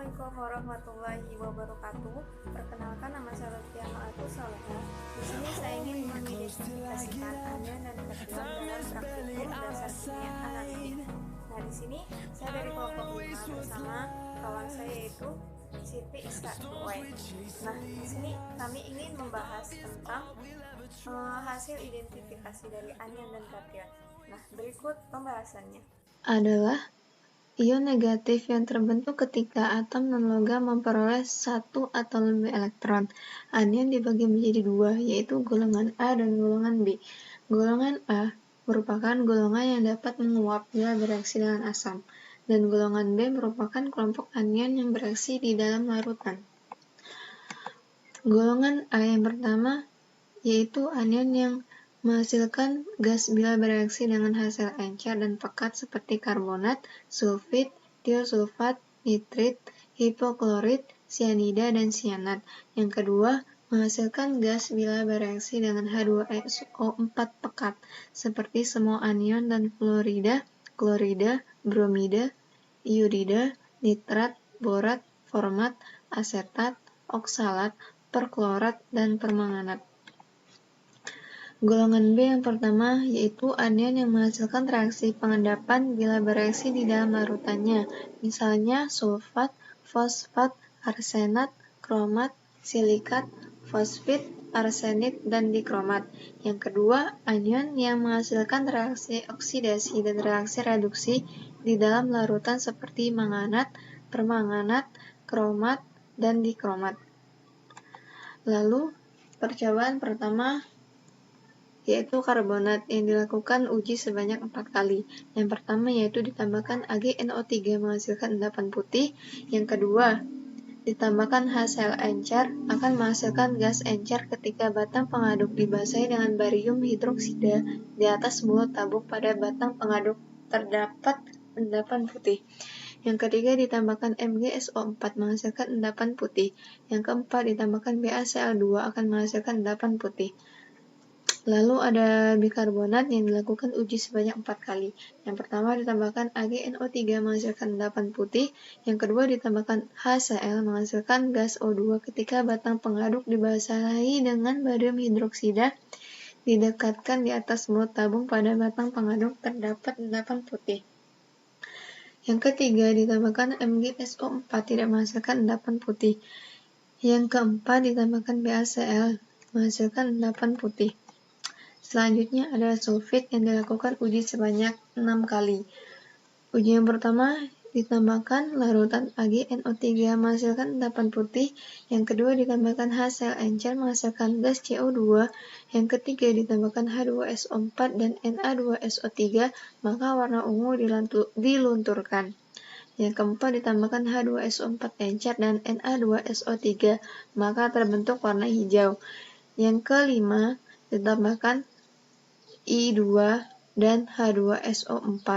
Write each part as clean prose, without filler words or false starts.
Assalamualaikum warahmatullahi wabarakatuh. Perkenalkan, nama saya Lutfiah Ma'atul Soleha. Di sini saya ingin mengidentifikasikan anion dan kation dalam praktikum dasar kimia analitik. Nah, di sini saya dari kelompok 5 bersama kawan saya yaitu Siti Isra-Duwai. Nah, di sini kami ingin membahas tentang hasil identifikasi dari anion dan kation. Nah, berikut pembahasannya. Adalah ion negatif yang terbentuk ketika atom non-logam memperoleh satu atau lebih elektron. Anion dibagi menjadi dua, yaitu golongan A dan golongan B. Golongan A merupakan golongan yang dapat menguap bila bereaksi dengan asam, dan golongan B merupakan kelompok anion yang bereaksi di dalam larutan. Golongan A yang pertama yaitu anion yang menghasilkan gas bila bereaksi dengan hasil encer dan pekat seperti karbonat, sulfit, tiosulfat, nitrit, hipoklorit, sianida, dan sianat. Yang kedua, menghasilkan gas bila bereaksi dengan H2SO4 pekat seperti semua anion dan fluorida, klorida, bromida, iodida, nitrat, borat, format, asetat, oksalat, perklorat, dan permanganat. Golongan B yang pertama yaitu anion yang menghasilkan reaksi pengendapan bila bereaksi di dalam larutannya, misalnya sulfat, fosfat, arsenat, kromat, silikat, fosfit, arsenit, dan dikromat. Yang kedua, anion yang menghasilkan reaksi oksidasi dan reaksi reduksi di dalam larutan seperti manganat, permanganat, kromat, dan dikromat. Lalu, percobaan pertama yaitu karbonat yang dilakukan uji sebanyak 4 kali. Yang pertama yaitu ditambahkan AgNO3 menghasilkan endapan putih. Yang kedua, ditambahkan HCl encer akan menghasilkan gas encer ketika batang pengaduk dibasahi dengan barium hidroksida di atas mulut tabung pada batang pengaduk terdapat endapan putih. Yang ketiga, ditambahkan MgSO4 menghasilkan endapan putih. Yang keempat, ditambahkan BaCl2 akan menghasilkan endapan putih. Lalu ada bikarbonat yang dilakukan uji sebanyak 4 kali. Yang pertama ditambahkan AgNO3 menghasilkan endapan putih. Yang kedua ditambahkan HCl menghasilkan gas O2 ketika batang pengaduk dibasahi dengan barium hidroksida didekatkan di atas mulut tabung pada batang pengaduk terdapat endapan putih. Yang ketiga ditambahkan MgSO4 tidak menghasilkan endapan putih. Yang keempat ditambahkan BaCl menghasilkan endapan putih. Selanjutnya adalah sulfit yang dilakukan uji sebanyak 6 kali. Uji yang pertama ditambahkan larutan AgNO3 menghasilkan endapan putih, yang kedua ditambahkan HCl encer menghasilkan gas CO2, yang ketiga ditambahkan H2SO4 dan Na2SO3 maka warna ungu dilunturkan. Yang keempat ditambahkan H2SO4 encer dan Na2SO3 maka terbentuk warna hijau. Yang kelima ditambahkan I2 dan H2SO4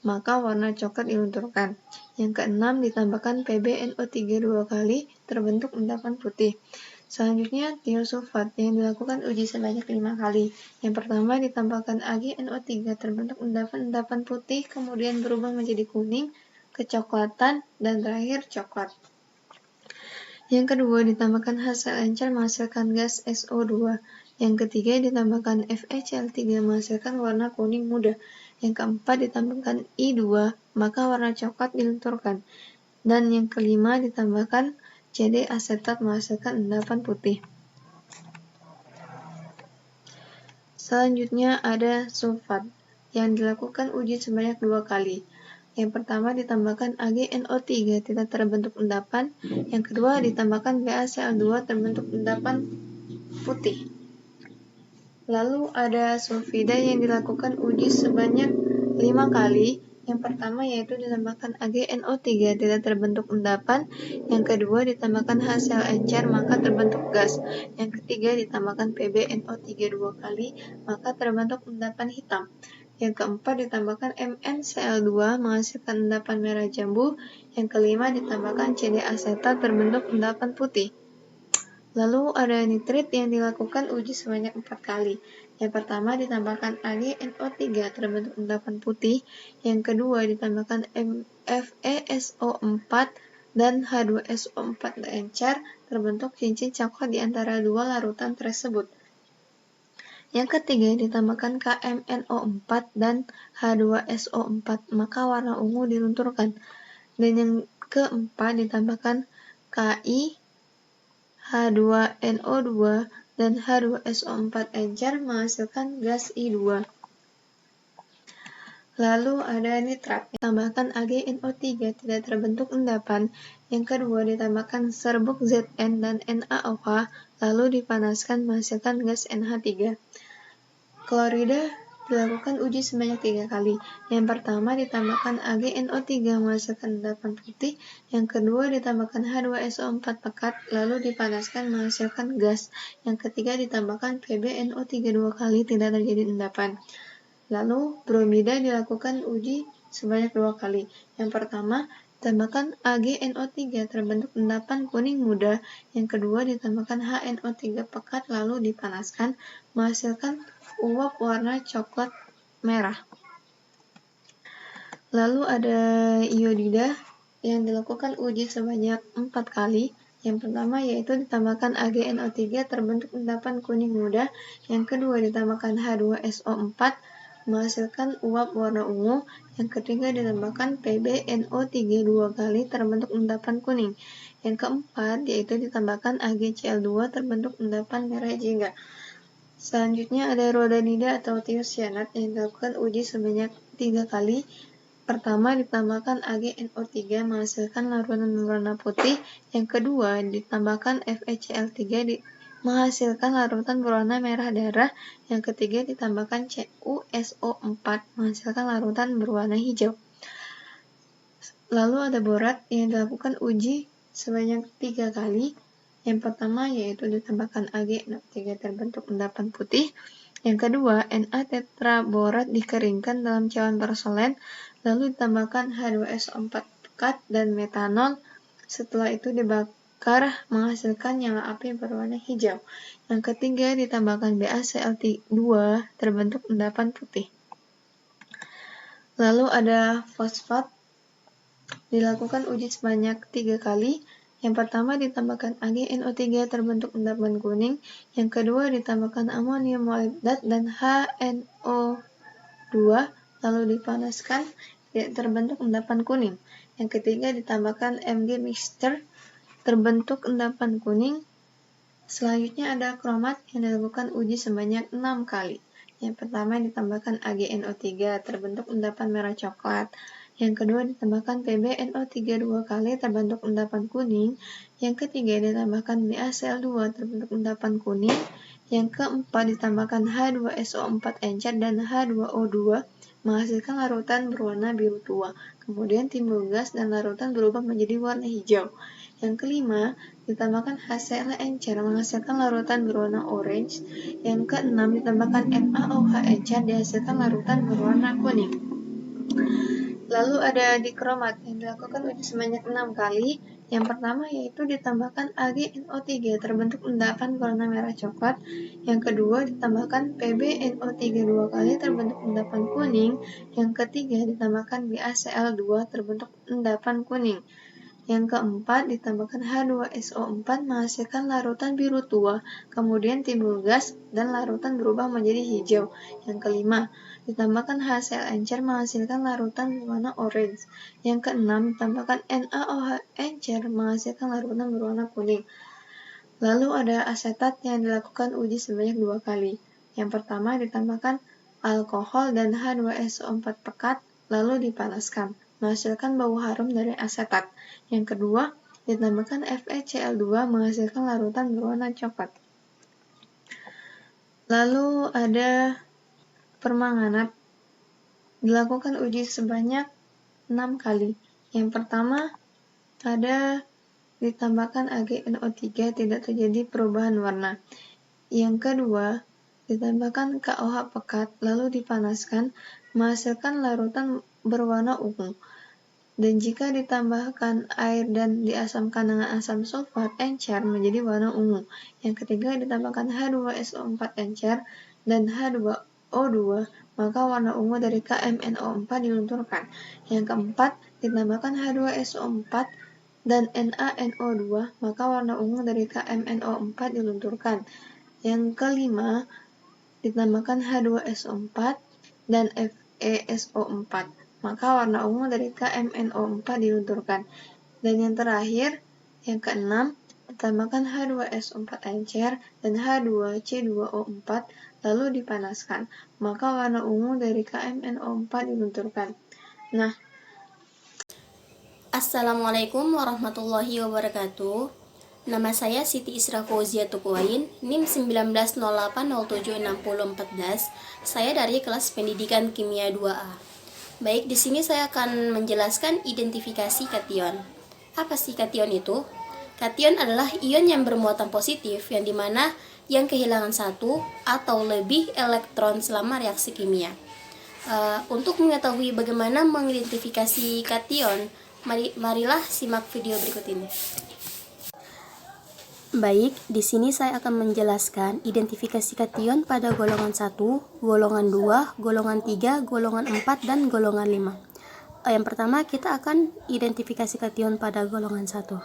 maka warna coklat dilunturkan. Yang keenam ditambahkan PbNO3 2 kali terbentuk endapan putih. Selanjutnya tiosulfat yang dilakukan uji sebanyak 5 kali. Yang pertama ditambahkan AgNO3 terbentuk endapan putih kemudian berubah menjadi kuning, kecoklatan, dan terakhir coklat. Yang kedua ditambahkan HCl encer menghasilkan gas SO2. Yang ketiga ditambahkan FeCl3 menghasilkan warna kuning muda. Yang keempat ditambahkan I2 maka warna coklat dilunturkan. Dan yang kelima ditambahkan CD asetat menghasilkan endapan putih. Selanjutnya ada sulfat yang dilakukan uji sebanyak 2 kali. Yang pertama ditambahkan AgNO3 tidak terbentuk endapan. Yang kedua ditambahkan BaCl2 terbentuk endapan putih. Lalu ada sulfida yang dilakukan uji sebanyak 5 kali. Yang pertama yaitu ditambahkan AgNO3 tidak terbentuk endapan. Yang kedua ditambahkan HCl encer maka terbentuk gas. Yang ketiga ditambahkan PbNO3 2 kali maka terbentuk endapan hitam. Yang keempat ditambahkan MnCl2 menghasilkan endapan merah jambu. Yang kelima ditambahkan CD asetat terbentuk endapan putih. Lalu ada nitrit yang dilakukan uji sebanyak 4 kali. Yang pertama ditambahkan AgNO3 terbentuk endapan putih. Yang kedua ditambahkan FeSO4 dan H2SO4 encer terbentuk cincin coklat di antara dua larutan tersebut. Yang ketiga, ditambahkan KMNO4 dan H2SO4, maka warna ungu dilunturkan. Dan yang keempat, ditambahkan Ki, H2NO2, dan H2SO4 encer menghasilkan gas I2. Lalu ada nitrat, ditambahkan AgNO3 tidak terbentuk endapan. Yang kedua, ditambahkan serbuk Zn dan NaOH, lalu dipanaskan menghasilkan gas NH3. Klorida dilakukan uji sebanyak 3 kali. Yang pertama, ditambahkan AgNO3 menghasilkan endapan putih. Yang kedua, ditambahkan H2SO4 pekat, lalu dipanaskan menghasilkan gas. Yang ketiga, ditambahkan PbNO3 2 kali, tidak terjadi endapan. Lalu, bromida dilakukan uji sebanyak 2 kali. Yang pertama, ditambahkan AgNO3 terbentuk endapan kuning muda. Yang kedua, ditambahkan HNO3 pekat lalu dipanaskan menghasilkan uap warna coklat merah. Lalu ada iodida yang dilakukan uji sebanyak 4 kali. Yang pertama yaitu ditambahkan AgNO3 terbentuk endapan kuning muda. Yang kedua, ditambahkan H2SO4 menghasilkan uap warna ungu. Yang ketiga, ditambahkan PbNO3 2 kali terbentuk endapan kuning. Yang keempat, yaitu ditambahkan AgCl2 terbentuk endapan merah jingga. Selanjutnya ada rhodanida atau thiocyanat yang dilakukan uji sebanyak 3 kali. Pertama, ditambahkan AgNO3 menghasilkan larutan berwarna putih. Yang kedua, ditambahkan FeCl3 menghasilkan larutan berwarna merah darah. Yang ketiga, ditambahkan CuSO4 menghasilkan larutan berwarna hijau. Lalu ada borat yang dilakukan uji sebanyak 3 kali. Yang pertama yaitu ditambahkan AgNO3 terbentuk endapan putih. Yang kedua, Na-tetraborat dikeringkan dalam cawan porselen, lalu ditambahkan H2SO4 pekat dan metanol. Setelah itu dibakar menghasilkan nyala api berwarna hijau. Yang ketiga, ditambahkan BaCl2 terbentuk endapan putih. Lalu ada fosfat, dilakukan uji sebanyak 3 kali. Yang pertama, ditambahkan AgNO3 terbentuk endapan kuning. Yang kedua, ditambahkan amonium molibdat dan HNO2 lalu dipanaskan, terbentuk endapan kuning. Yang ketiga, ditambahkan Mg mixture terbentuk endapan kuning. Selanjutnya ada kromat yang dilakukan uji sebanyak 6 kali. Yang pertama, ditambahkan AgNO3 terbentuk endapan merah coklat. Yang kedua, ditambahkan PbNO3 2 kali terbentuk endapan kuning. Yang ketiga, ditambahkan BaCl2 terbentuk endapan kuning. Yang keempat, ditambahkan H2SO4 encer dan H2O2 menghasilkan larutan berwarna biru tua. Kemudian timbul gas dan larutan berubah menjadi warna hijau. Yang kelima, ditambahkan HCl encer menghasilkan larutan berwarna orange. Yang keenam, ditambahkan NaOH encer dihasilkan larutan berwarna kuning. Lalu ada dikromat yang dilakukan uji sebanyak 6 kali. Yang pertama yaitu ditambahkan AgNO3 terbentuk endapan warna merah coklat. Yang kedua, ditambahkan PbNO3 2 kali terbentuk endapan kuning. Yang ketiga, ditambahkan BaCl2 terbentuk endapan kuning. Yang keempat, ditambahkan H2SO4 menghasilkan larutan biru tua, kemudian timbul gas dan larutan berubah menjadi hijau. Yang kelima, ditambahkan HCl encer menghasilkan larutan berwarna orange. Yang keenam, ditambahkan NaOH encer menghasilkan larutan berwarna kuning. Lalu ada asetat yang dilakukan uji sebanyak 2 kali. Yang pertama, ditambahkan alkohol dan H2SO4 pekat, lalu dipanaskan, menghasilkan bau harum dari asetat. Yang kedua, ditambahkan FeCl2 menghasilkan larutan berwarna coklat. Lalu ada permanganat, dilakukan uji sebanyak 6 kali. Yang pertama, ada ditambahkan AgNO3 tidak terjadi perubahan warna. Yang kedua, ditambahkan KOH pekat lalu dipanaskan menghasilkan larutan berwarna ungu. Dan jika ditambahkan air dan diasamkan dengan asam sulfat encer menjadi warna ungu. Yang ketiga, ditambahkan H2SO4 encer dan H2O2, maka warna ungu dari KMNO4 dilunturkan. Yang keempat, ditambahkan H2SO4 dan NaNO2, maka warna ungu dari KMNO4 dilunturkan. Yang kelima, ditambahkan H2SO4 dan FeSO4, maka warna ungu dari KMNO4 dilunturkan. Dan yang terakhir, yang keenam, ditambahkan H2SO4 encer dan H2C2O4 lalu dipanaskan, maka warna ungu dari KMNO4 dilunturkan. Nah, Assalamualaikum warahmatullahi wabarakatuh. Nama saya Siti Isra Fauzia Tukuain, NIM 1908076014. Saya dari kelas pendidikan kimia 2A. Baik, di sini saya akan menjelaskan identifikasi kation. Apa sih kation itu? Kation adalah ion yang bermuatan positif, yang dimana yang kehilangan satu atau lebih elektron selama reaksi kimia. Untuk mengetahui bagaimana mengidentifikasi kation, marilah simak video berikut ini. Baik, di sini saya akan menjelaskan identifikasi kation pada golongan 1, golongan 2, golongan 3, golongan 4, dan golongan 5. Yang pertama, kita akan identifikasi kation pada golongan 1.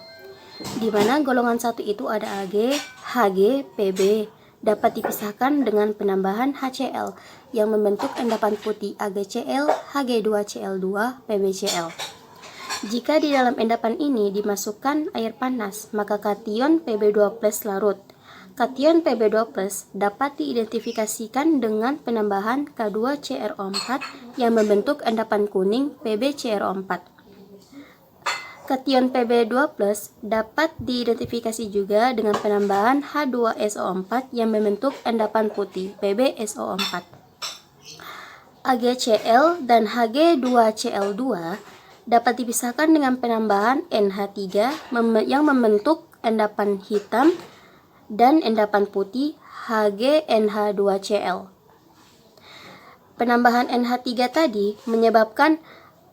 Di mana golongan 1 itu ada Ag, Hg, Pb, dapat dipisahkan dengan penambahan HCl yang membentuk endapan putih AgCl, Hg2Cl2, PbCl. Jika di dalam endapan ini dimasukkan air panas, maka kation Pb2+ larut. Kation Pb2+ dapat diidentifikasikan dengan penambahan K2CrO4 yang membentuk endapan kuning PbCrO4. Kation Pb2+ dapat diidentifikasi juga dengan penambahan H2SO4 yang membentuk endapan putih PbSO4. AgCl dan Hg2Cl2 dapat dipisahkan dengan penambahan NH3 yang membentuk endapan hitam dan endapan putih HgNH2Cl. Penambahan NH3 tadi menyebabkan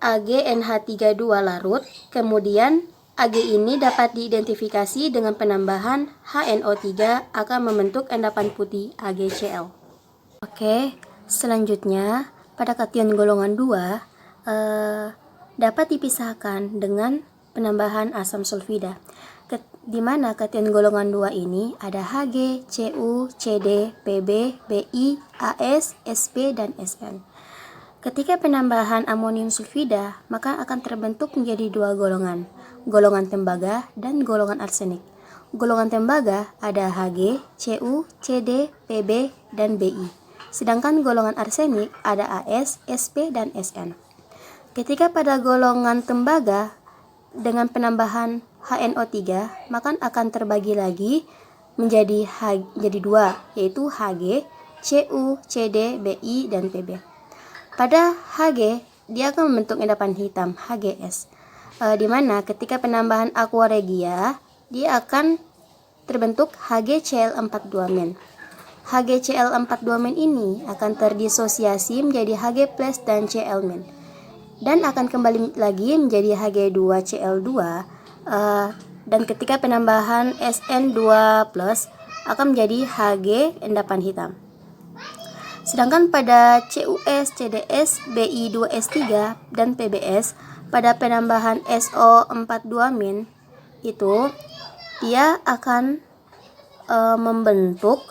AgNH32 larut, kemudian Ag ini dapat diidentifikasi dengan penambahan HNO3 akan membentuk endapan putih AgCl. Oke, selanjutnya pada kation golongan 2 dapat dipisahkan dengan penambahan asam sulfida, di mana kation golongan 2 ini ada Hg, Cu, Cd, Pb, Bi, As, Sp, dan Sn. Ketika penambahan amonium sulfida, maka akan terbentuk menjadi dua golongan, golongan tembaga dan golongan arsenik. Golongan tembaga ada Hg, Cu, Cd, Pb, dan Bi. Sedangkan golongan arsenik ada As, Sp, dan Sn. Ketika pada golongan tembaga dengan penambahan HNO3, maka akan terbagi lagi menjadi dua, yaitu Hg, Cu, Cd, Bi, dan Pb. Pada Hg, dia akan membentuk endapan hitam Hgs, di mana ketika penambahan aqua regia, dia akan terbentuk HgCl4-2-. HgCl4-2- ini akan terdisosiasi menjadi Hg+ dan Cl-, dan akan kembali lagi menjadi Hg2Cl2, dan ketika penambahan Sn2+ akan menjadi Hg endapan hitam. Sedangkan pada CuS, CdS, Bi2S3, dan PbS, pada penambahan SO4-2- itu dia akan membentuk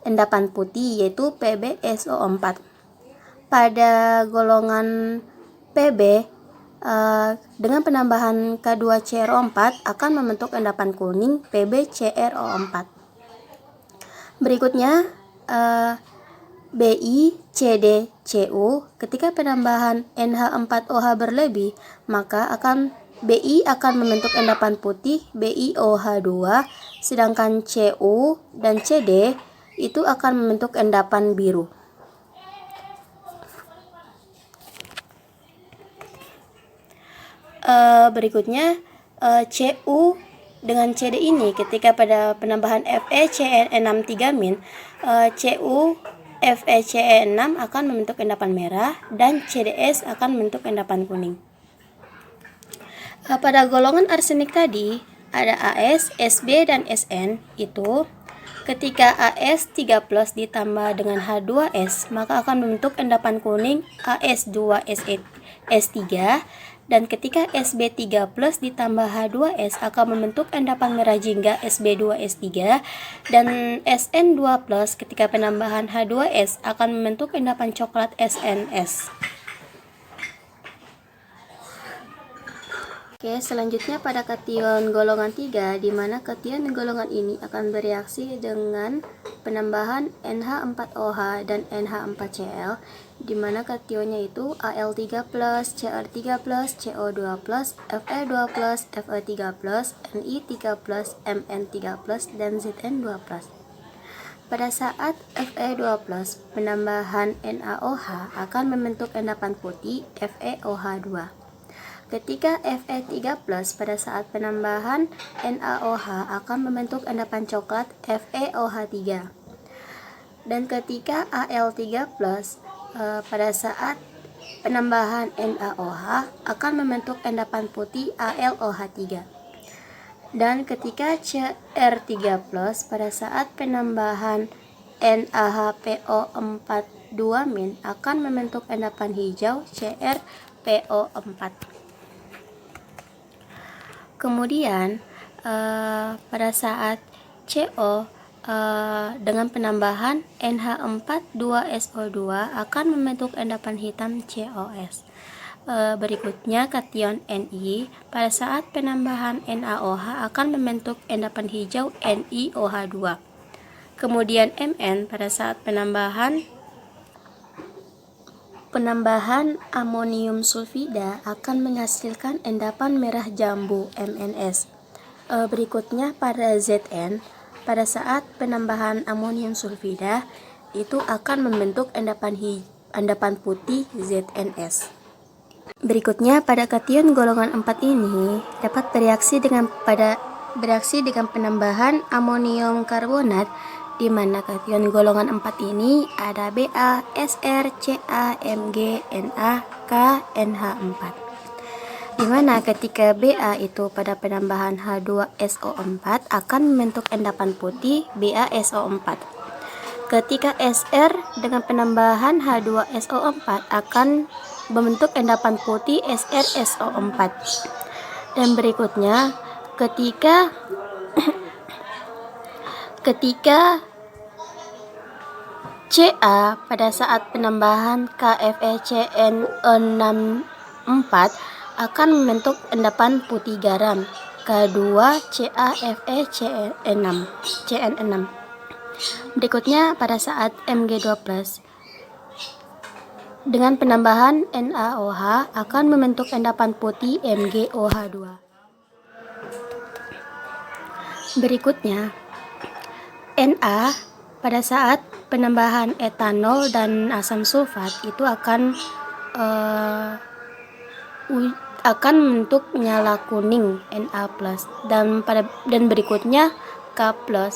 endapan putih, yaitu PbSO4. Pada golongan Pb, dengan penambahan K2CrO4 akan membentuk endapan kuning PbCrO4. Berikutnya Bi, Cd, Cu, ketika penambahan NH4OH berlebih, maka Bi akan membentuk endapan putih BiOH2, sedangkan Cu dan Cd itu akan membentuk endapan biru. Berikutnya Cu dengan Cd ini ketika pada penambahan FeCN6-3-, Cu FeCN6 akan membentuk endapan merah dan CdS akan membentuk endapan kuning. Pada golongan arsenik tadi ada As, Sb, dan Sn. Itu ketika As3+ ditambah dengan H2S, maka akan membentuk endapan kuning As2S3, Dan ketika Sb3+ ditambah H2S akan membentuk endapan merah jingga Sb2S3, dan Sn2+ ketika penambahan H2S akan membentuk endapan coklat SNS. Oke, selanjutnya pada kation golongan 3, di mana kation golongan ini akan bereaksi dengan penambahan NH4OH dan NH4Cl, di mana kationnya itu Al3+, Cr3+, CO2+, Fe2+, Fe3+, Ni3+, Mn3+, dan Zn2+. Pada saat Fe2+, penambahan NaOH akan membentuk endapan putih FeOH2. Ketika Fe3+, pada saat penambahan NaOH akan membentuk endapan coklat FeOH3. Dan ketika Al3+, pada saat penambahan NaOH akan membentuk endapan putih AlOH3. Dan ketika Cr3+, pada saat penambahan NaHPO42- akan membentuk endapan hijau CrPO4. Kemudian pada saat CO dengan penambahan NH4,2SO2 akan membentuk endapan hitam COS. Berikutnya kation Ni pada saat penambahan NaOH akan membentuk endapan hijau NiOH2. Kemudian Mn pada saat penambahan amonium sulfida akan menghasilkan endapan merah jambu MnS. Berikutnya pada Zn pada saat penambahan amonium sulfida itu akan membentuk endapan putih ZnS. Berikutnya pada kation golongan 4 ini dapat bereaksi dengan penambahan amonium karbonat, di mana kation golongan 4 ini ada Ba, Sr, Ca, Mg, Na, K, NH4. Di mana ketika Ba itu pada penambahan H2SO4 akan membentuk endapan putih BaSO4. Ketika Sr dengan penambahan H2SO4 akan membentuk endapan putih SrSO4. Dan berikutnya ketika Ca pada saat penambahan KFeCN64 akan membentuk endapan putih garam K2CaFeCN6. Berikutnya pada saat Mg2+ dengan penambahan NaOH akan membentuk endapan putih MgOH2. Berikutnya Na pada saat penambahan etanol dan asam sulfat itu akan membentuk nyala kuning Na+, dan berikutnya K+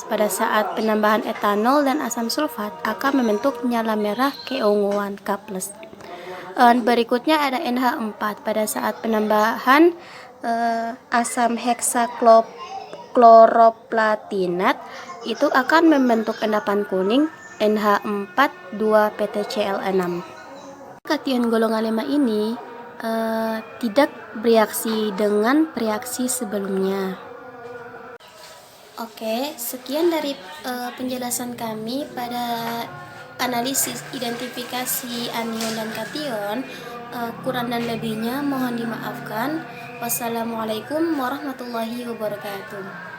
pada saat penambahan etanol dan asam sulfat akan membentuk nyala merah keunguan K+. Berikutnya ada NH4 pada saat penambahan asam heksakloroplatinat itu akan membentuk endapan kuning NH4,2-PtCl6. Kation golongan 5 ini tidak bereaksi dengan reaksi sebelumnya. Oke, sekian dari penjelasan kami pada analisis identifikasi anion dan kation. Kurang dan lebihnya mohon dimaafkan. Wassalamualaikum warahmatullahi wabarakatuh.